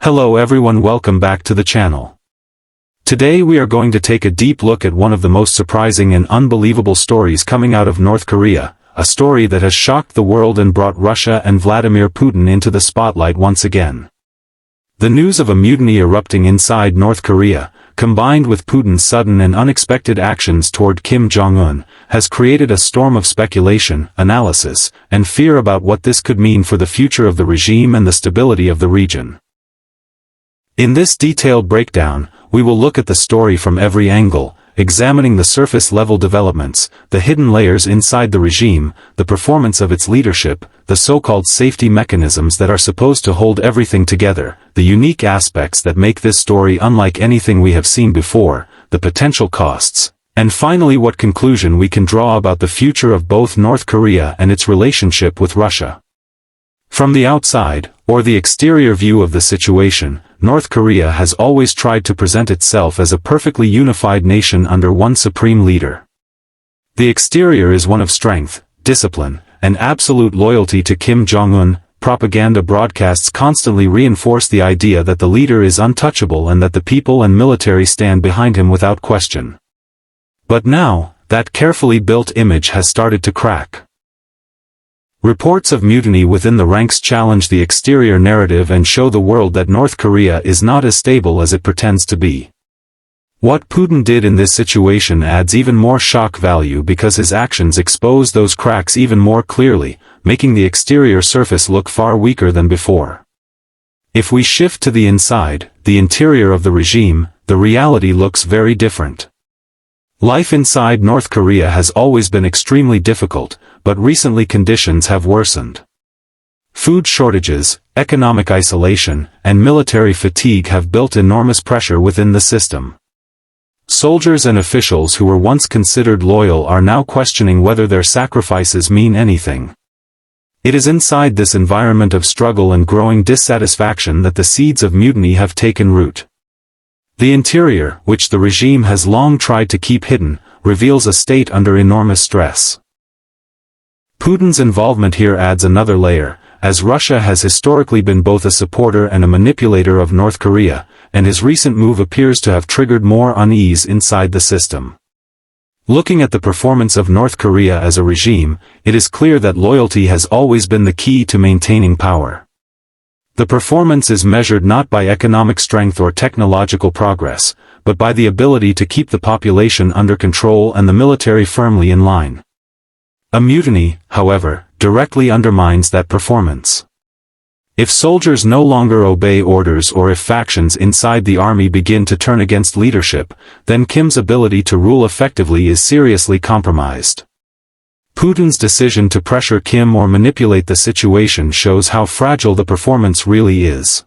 Hello everyone, welcome back to the channel. Today we are going to take a deep look at one of the most surprising and unbelievable stories coming out of North Korea, a story that has shocked the world and brought Russia and Vladimir Putin into the spotlight once again. The news of a mutiny erupting inside North Korea, combined with Putin's sudden and unexpected actions toward Kim Jong-Un, has created a storm of speculation, analysis, and fear about what this could mean for the future of the regime and the stability of the region. In this detailed breakdown, we will look at the story from every angle, examining the surface-level developments, the hidden layers inside the regime, the performance of its leadership, the so-called safety mechanisms that are supposed to hold everything together, the unique aspects that make this story unlike anything we have seen before, the potential costs, and finally what conclusion we can draw about the future of both North Korea and its relationship with Russia. From the outside, or the exterior view of the situation, North Korea has always tried to present itself as a perfectly unified nation under one supreme leader. The exterior is one of strength, discipline, and absolute loyalty to Kim Jong-un. Propaganda broadcasts constantly reinforce the idea that the leader is untouchable and that the people and military stand behind him without question. But now, that carefully built image has started to crack. Reports of mutiny within the ranks challenge the exterior narrative and show the world that North Korea is not as stable as it pretends to be. What Putin did in this situation adds even more shock value because his actions expose those cracks even more clearly, making the exterior surface look far weaker than before. If we shift to the inside, the interior of the regime, the reality looks very different. Life inside North Korea has always been extremely difficult, but recently conditions have worsened. Food shortages, economic isolation, and military fatigue have built enormous pressure within the system. Soldiers and officials who were once considered loyal are now questioning whether their sacrifices mean anything. It is inside this environment of struggle and growing dissatisfaction that the seeds of mutiny have taken root. The interior, which the regime has long tried to keep hidden, reveals a state under enormous stress. Putin's involvement here adds another layer, as Russia has historically been both a supporter and a manipulator of North Korea, and his recent move appears to have triggered more unease inside the system. Looking at the performance of North Korea as a regime, it is clear that loyalty has always been the key to maintaining power. The performance is measured not by economic strength or technological progress, but by the ability to keep the population under control and the military firmly in line. A mutiny, however, directly undermines that performance. If soldiers no longer obey orders or if factions inside the army begin to turn against leadership, then Kim's ability to rule effectively is seriously compromised. Putin's decision to pressure Kim or manipulate the situation shows how fragile the performance really is.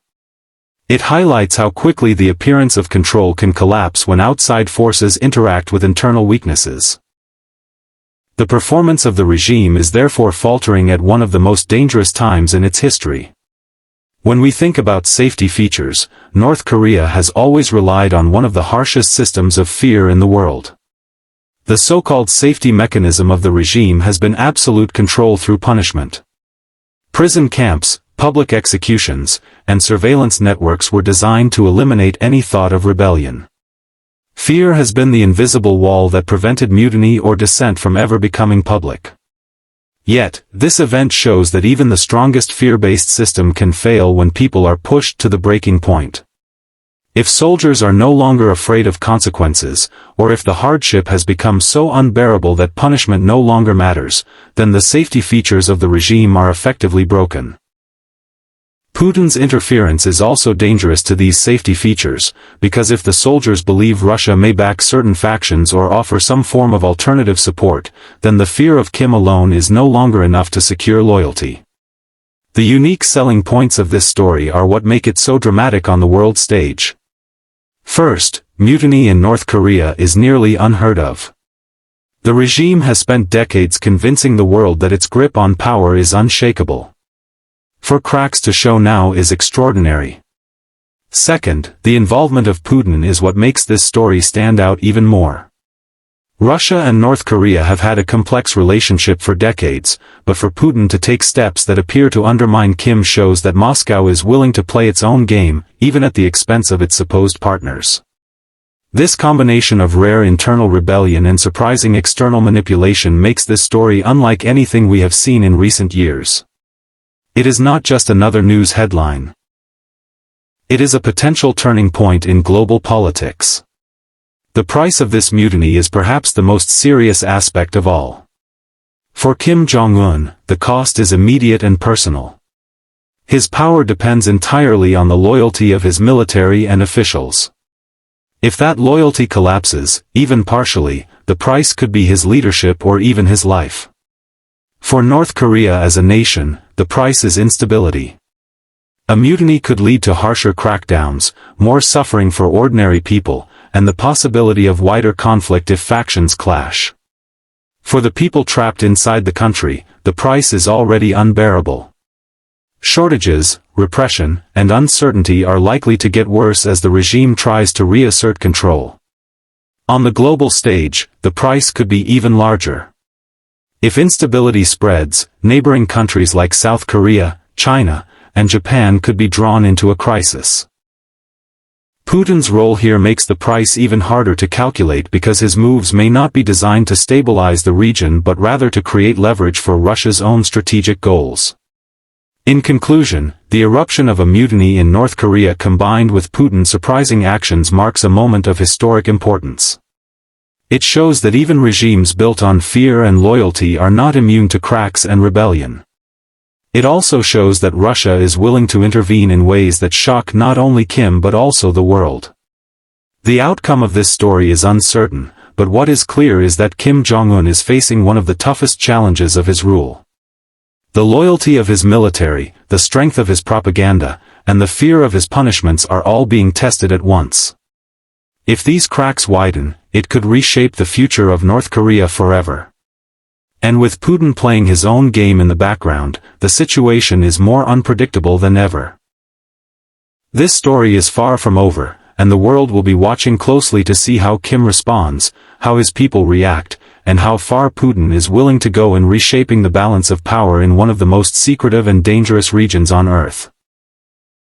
It highlights how quickly the appearance of control can collapse when outside forces interact with internal weaknesses. The performance of the regime is therefore faltering at one of the most dangerous times in its history. When we think about safety features, North Korea has always relied on one of the harshest systems of fear in the world. The so-called safety mechanism of the regime has been absolute control through punishment. Prison camps, public executions, and surveillance networks were designed to eliminate any thought of rebellion. Fear has been the invisible wall that prevented mutiny or dissent from ever becoming public. Yet, this event shows that even the strongest fear-based system can fail when people are pushed to the breaking point. If soldiers are no longer afraid of consequences, or if the hardship has become so unbearable that punishment no longer matters, then the safety features of the regime are effectively broken. Putin's interference is also dangerous to these safety features, because if the soldiers believe Russia may back certain factions or offer some form of alternative support, then the fear of Kim alone is no longer enough to secure loyalty. The unique selling points of this story are what make it so dramatic on the world stage. First, mutiny in North Korea is nearly unheard of. The regime has spent decades convincing the world that its grip on power is unshakable. For cracks to show now is extraordinary. Second, the involvement of Putin is what makes this story stand out even more. Russia and North Korea have had a complex relationship for decades, but for Putin to take steps that appear to undermine Kim shows that Moscow is willing to play its own game, even at the expense of its supposed partners. This combination of rare internal rebellion and surprising external manipulation makes this story unlike anything we have seen in recent years. It is not just another news headline. It is a potential turning point in global politics. The price of this mutiny is perhaps the most serious aspect of all. For Kim Jong-un, the cost is immediate and personal. His power depends entirely on the loyalty of his military and officials. If that loyalty collapses, even partially, the price could be his leadership or even his life. For North Korea as a nation, the price is instability. A mutiny could lead to harsher crackdowns, more suffering for ordinary people, and the possibility of wider conflict if factions clash. For the people trapped inside the country, the price is already unbearable. Shortages, repression, and uncertainty are likely to get worse as the regime tries to reassert control. On the global stage, the price could be even larger. If instability spreads, neighboring countries like South Korea, China, and Japan could be drawn into a crisis. Putin's role here makes the price even harder to calculate because his moves may not be designed to stabilize the region but rather to create leverage for Russia's own strategic goals. In conclusion, the eruption of a mutiny in North Korea combined with Putin's surprising actions marks a moment of historic importance. It shows that even regimes built on fear and loyalty are not immune to cracks and rebellion. It also shows that Russia is willing to intervene in ways that shock not only Kim but also the world. The outcome of this story is uncertain, but what is clear is that Kim Jong-un is facing one of the toughest challenges of his rule. The loyalty of his military, the strength of his propaganda, and the fear of his punishments are all being tested at once. If these cracks widen, it could reshape the future of North Korea forever. And with Putin playing his own game in the background, the situation is more unpredictable than ever. This story is far from over, and the world will be watching closely to see how Kim responds, how his people react, and how far Putin is willing to go in reshaping the balance of power in one of the most secretive and dangerous regions on Earth.